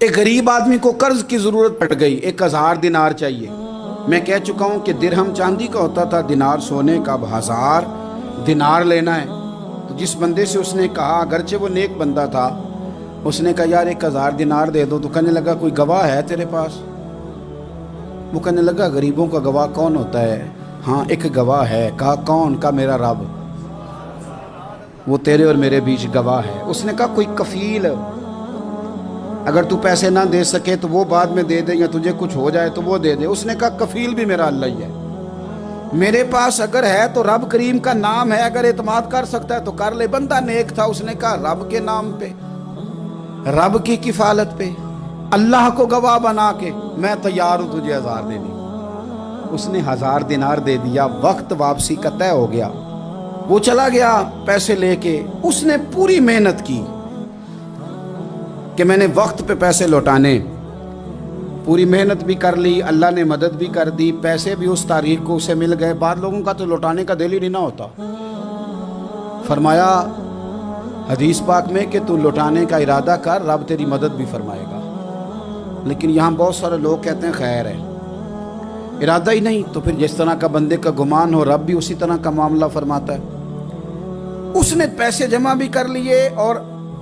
ایک غریب آدمی کو قرض کی ضرورت پڑ گئی، 1000 دینار چاہیے۔ میں کہہ چکا ہوں کہ درہم چاندی کا ہوتا تھا، دینار سونے کا، اب 1000 دینار لینا ہے۔ تو جس بندے سے اس نے کہا، اگرچہ وہ نیک بندہ تھا، اس نے کہا یار 1000 دینار دے دو، تو کہنے لگا کوئی گواہ ہے تیرے پاس؟ وہ کہنے لگا غریبوں کا گواہ کون ہوتا ہے؟ ہاں ایک گواہ ہے۔ کہا کون؟ کہا میرا رب، وہ تیرے اور میرے بیچ گواہ ہے۔ اس نے کہا کوئی کفیل، اگر تو پیسے نہ دے سکے تو وہ بعد میں دے دے، یا تجھے کچھ ہو جائے تو وہ دے دے۔ اس نے کہا کفیل بھی میرا اللہ ہی ہے، میرے پاس اگر ہے تو رب کریم کا نام ہے، اگر اعتماد کر سکتا ہے تو کر لے۔ بندہ نیک تھا، اس نے کہا رب کے نام پہ، رب کی کفالت پہ، اللہ کو گواہ بنا کے میں تیار ہوں تجھے 1000 دینے۔ اس نے 1000 دینار دے دیا، وقت واپسی کا طے ہو گیا۔ وہ چلا گیا پیسے لے کے۔ اس نے پوری محنت کی کہ میں نے وقت پہ پیسے لوٹانے، پوری محنت بھی کر لی، اللہ نے مدد بھی کر دی، پیسے بھی اس تاریخ کو اسے مل گئے۔ بعض لوگوں کا تو لوٹانے کا دل ہی نہیں نہ ہوتا۔ فرمایا حدیث پاک میں کہ تو لوٹانے کا ارادہ کر، رب تیری مدد بھی فرمائے گا۔ لیکن یہاں بہت سارے لوگ کہتے ہیں خیر ہے، ارادہ ہی نہیں، تو پھر جس طرح کا بندے کا گمان ہو رب بھی اسی طرح کا معاملہ فرماتا ہے۔ اس نے پیسے جمع بھی کر لیے اور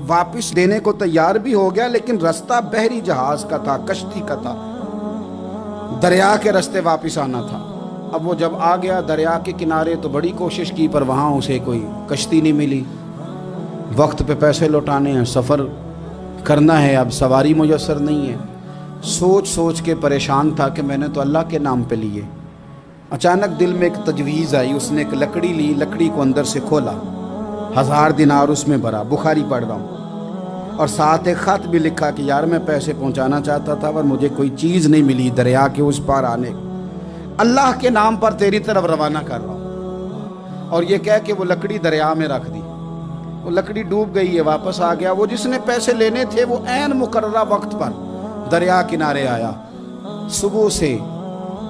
واپس دینے کو تیار بھی ہو گیا، لیکن رستہ بحری جہاز کا تھا، کشتی کا تھا، دریا کے رستے واپس آنا تھا۔ اب وہ جب آ گیا دریا کے کنارے تو بڑی کوشش کی، پر وہاں اسے کوئی کشتی نہیں ملی۔ وقت پہ پیسے لوٹانے ہیں، سفر کرنا ہے، اب سواری میسر نہیں ہے۔ سوچ سوچ کے پریشان تھا کہ میں نے تو اللہ کے نام پہ لیے۔ اچانک دل میں ایک تجویز آئی، اس نے ایک لکڑی لی، لکڑی کو اندر سے کھولا، 1000 دینار اس میں بھرا، بخاری پڑھ رہا ہوں، اور ساتھ ایک خط بھی لکھا کہ یار میں پیسے پہنچانا چاہتا تھا پر مجھے کوئی چیز نہیں ملی دریا کے اس پار آنے، اللہ کے نام پر تیری طرف روانہ کر رہا ہوں۔ اور یہ کہہ کہ وہ لکڑی دریا میں رکھ دی، وہ لکڑی ڈوب گئی ہے، واپس آ گیا۔ وہ جس نے پیسے لینے تھے وہ عین مقررہ وقت پر دریا کنارے آیا۔ صبح سے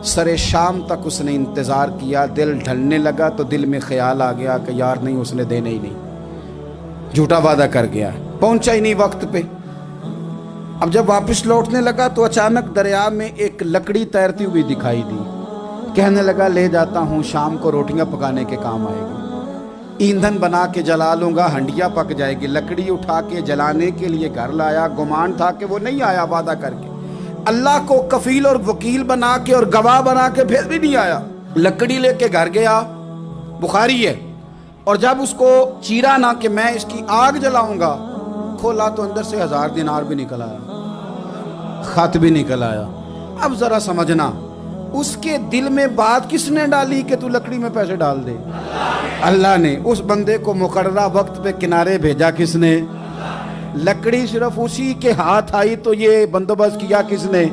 سرے شام تک اس نے انتظار کیا، دل ڈھلنے لگا تو دل میں خیال آ گیا کہ یار نہیں، اس نے دینے ہی نہیں، جھوٹا وعدہ کر گیا، پہنچا ہی نہیں وقت پہ۔ اب جب واپس لوٹنے لگا تو اچانک دریا میں ایک لکڑی تیرتی ہوئی دکھائی دی۔ کہنے لگا لے جاتا ہوں، شام کو روٹیاں پکانے کے کام آئے گی، ایندھن بنا کے جلا لوں گا، ہنڈیا پک جائے گی۔ لکڑی اٹھا کے جلانے کے لیے گھر لایا، گمان تھا کہ وہ نہیں آیا وعدہ کر کے، اللہ کو کفیل اور وکیل بنا کے اور گواہ بنا کے پھر بھی نہیں آیا۔ لکڑی لے کے گھر گیا، بخاری ہے، اور جب اس کو چیرا نہ کہ میں اس کی آگ جلاؤں گا، کھولا تو اندر سے 1000 دینار بھی نکل آیا، خط بھی نکل آیا۔ اب ذرا سمجھنا، اس کے دل میں بات کس نے ڈالی کہ تو لکڑی میں پیسے ڈال دے؟ اللہ نے۔ اس بندے کو مقررہ وقت پہ کنارے بھیجا کس نے؟ لکڑی صرف اسی کے ہاتھ آئی تو یہ بندوبست کیا کس نے؟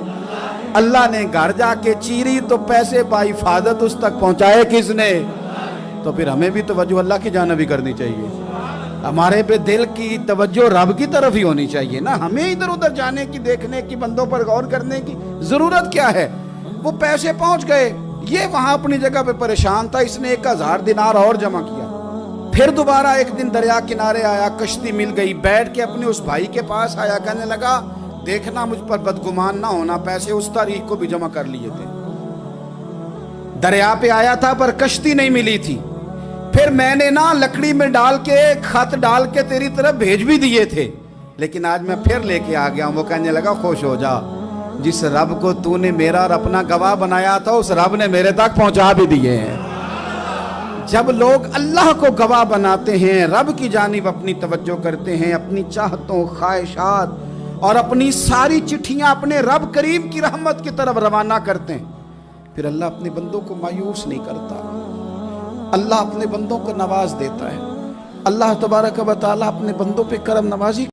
اللہ نے۔ گھر جا کے چیری تو پیسے بائی حفاظت اس تک پہنچائے کس نے؟ تو پھر ہمیں بھی توجہ اللہ کی جانب ہی کرنی چاہیے، ہمارے پہ دل کی توجہ رب کی طرف ہی ہونی چاہیے نا، ہمیں ادھر ادھر جانے کی، دیکھنے کی، بندوں پر غور کرنے کی ضرورت کیا ہے؟ وہ پیسے پہنچ گئے، یہ وہاں اپنی جگہ پہ پریشان تھا، اس نے 1000 دینار اور جمع کیا۔ پھر دوبارہ ایک دن دریا کنارے آیا، کشتی مل گئی، بیٹھ کے اپنے اس بھائی کے پاس آیا، کہنے لگا دیکھنا مجھ پر بدگمان نہ ہونا، پیسے اس تاریخ کو بھی جمع کر لیے تھے، دریا پہ آیا تھا پر کشتی نہیں ملی تھی، پھر میں نے نا لکڑی میں ڈال کے خط ڈال کے تیری طرف بھیج بھی دیے تھے، لیکن آج میں پھر لے کے آ گیا ہوں۔ وہ کہنے لگا خوش ہو جا، جس رب کو تو نے میرا اور اپنا گواہ بنایا تھا اس رب نے میرے تک پہنچا بھی دیے ہیں۔ جب لوگ اللہ کو گواہ بناتے ہیں، رب کی جانب اپنی توجہ کرتے ہیں، اپنی چاہتوں، خواہشات اور اپنی ساری چٹھیاں اپنے رب کریم کی رحمت کی طرف روانہ کرتے ہیں، پھر اللہ اپنے بندوں کو مایوس نہیں کرتا، اللہ اپنے بندوں کو نواز دیتا ہے۔ اللہ تبارک و تعالیٰ اپنے بندوں پہ کرم نوازی